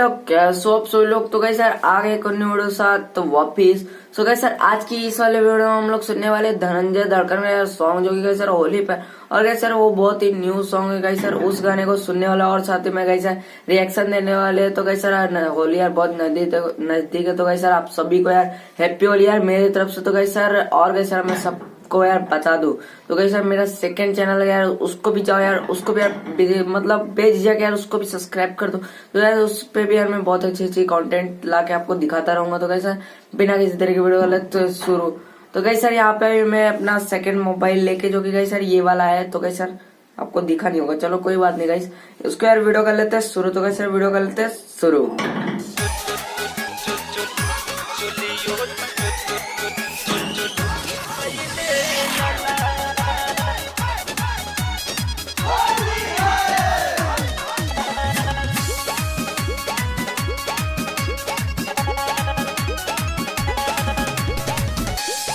Hello कैसे हो आप सभी लोग। तो गाइस यार आ गए करने वीडियो साथ तो वापिस। सो गाइस यार आज की इस वाले वीडियो में हम लोग सुनने वाले धनंजय धड़कन का यार सॉन्ग जो कि गाइस यार होली पे। और गाइस यार वो बहुत ही न्यू सॉन्ग है गाइस यार, उस गाने को सुनने वाला और साथ ही में गाइस यार रिएक्शन देने वाले। तो गाइस यार होली यार बहुत नजदीक है। तो गाइस यार आप सभी को यार हैप्पी होली यार मेरी तरफ से। तो गाइस यार और गाइस यार मैं सब को यार बता दूं तो गाइस यार मेरा सेकंड चैनल है यार, उसको भी जाओ यार, उसको भी यार मतलब बेझिझक यार उसको भी सब्सक्राइब कर दो। तो यार उस पे भी यार मैं बहुत अच्छी कंटेंट ला के आपको दिखाता रहूंगा। तो गाइस यार बिना किसी तरह की वीडियो गलत शुरू। तो गाइस यार यहाँ पे मैं अपना सेकंड मोबाइल लेके जो कि गाइस यार ये वाला है। तो गाइस यार आपको दिखा नहीं होगा, चलो कोई बात नहीं गाइस, उसको यार वीडियो कर लेते हैं शुरू। तो गाइस यार वीडियो कर लेते हैं शुरू।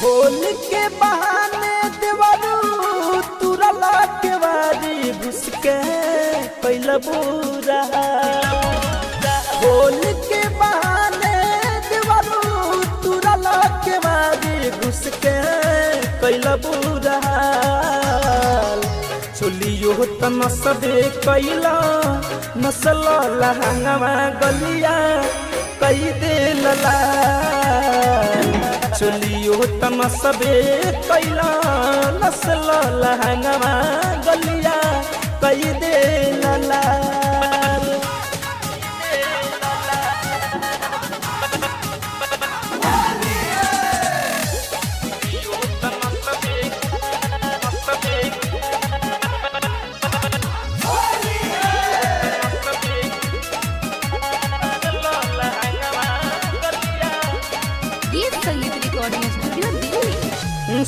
होली के बहाने देवरू तुरला के वारी घुस के पहला बुरा। होली के बहाने देवरू तुरला के वारी घुस के पहला बुरा। चलियो तन सबे कैला नसल लहंगवा गलिया कई दे लला। चलियो तम सबे कैला नसल लहंगवा गलिया कई दे लला।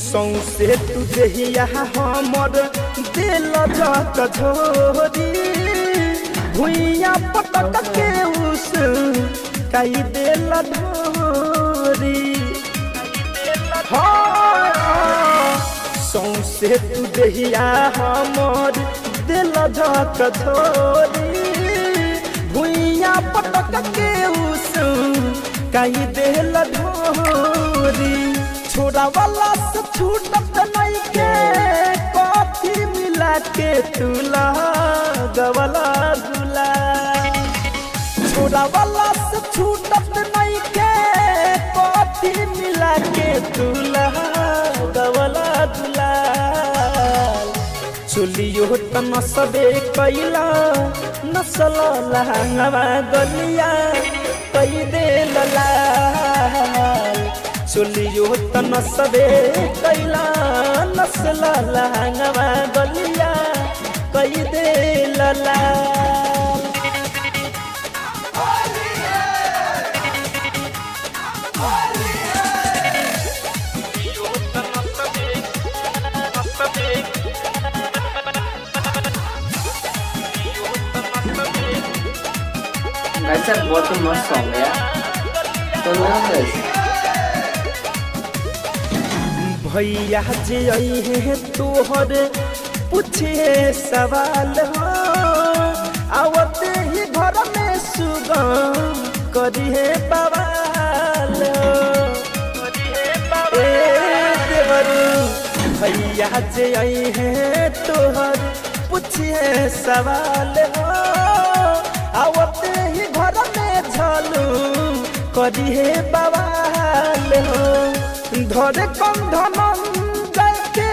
सौसे तुझे हमर दिल जात झोरी भुइया पटक के उस कई दिल धोरी। सौसे तुझे हमर दिल जात झोरी भुइया पटक के उस कई दिल धोरी। छोड़ा वाला से छूटत नहीं के कॉफी मिला के तुला गवला गुला। छोड़ा वाला से छूटत नहीं के कॉफी मिला के तुला गवला गुला। चलियो तन सबे कैला नसल लहंगवा गलिया कई दे लला। चलियो तन सबे कैला नसल लहंगवा गलिया कई दे लला। गाइस बहुत ही मस्त सॉन्ग है तो भैया जे है तोहर पूछे सवाल हो आवते ही घर में सुगम करी है बवाल। भैया जे है तोहर पूछे सवाल हो आवते ही घर में झलू करी है बवाल हो। धरे कंधन जाके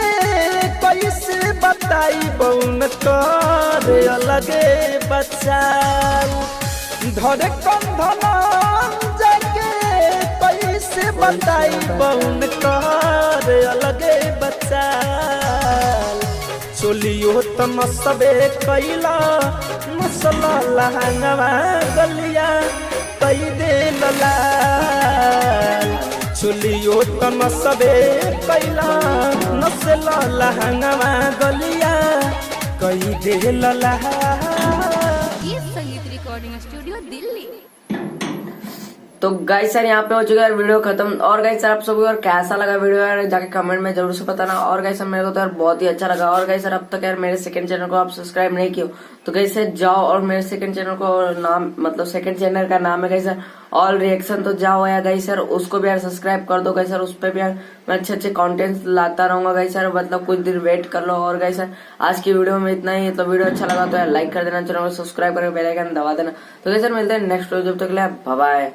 कैसे बताई बउन करे अलगे बच्चा। धरे कंधन जाके कैसे बताई बउन करे अलगे बच्चा। चलियो तम सबे कैला नसल लहंगवा गलिया कई दे लला। चलियो तन सबे कैला नसल लहंगवा गलिया कई दे लला। संगीत रिकॉर्डिंग स्टूडियो दिल्ली। तो गाइस सर यहाँ पे हो चुका है वीडियो खत्म। और गाइस सर आप सबको यार कैसा लगा वीडियो यार जाके कमेंट में जरूर से बताना। और गाइस सर मेरे को तो यार बहुत ही अच्छा लगा। और गाइस सर अब तक यार मेरे सेकंड चैनल को आप सब्सक्राइब नहीं किए तो गाइस सर जाओ और मेरे सेकंड चैनल को नाम मतलब सेकंड चैनल का नाम है गाइस सर ऑल रिएक्शन, तो जाओ यार गाइस सर उसको भी यार सब्सक्राइब कर दो गाइस सर। उस पर भी यार मैं अच्छे अच्छे कंटेंट्स लाता रहूंगा गाइस सर, मतलब कुछ दिन वेट कर लो। और गाइस सर आज की वीडियो में इतना ही, तो वीडियो अच्छा लगा तो यार लाइक कर देना, चैनल को सब्सक्राइब करके बेल आइकन दबा देना। तो गाइस सर मिलते हैं नेक्स्ट वीडियो, जब तक के लिए बाय बाय।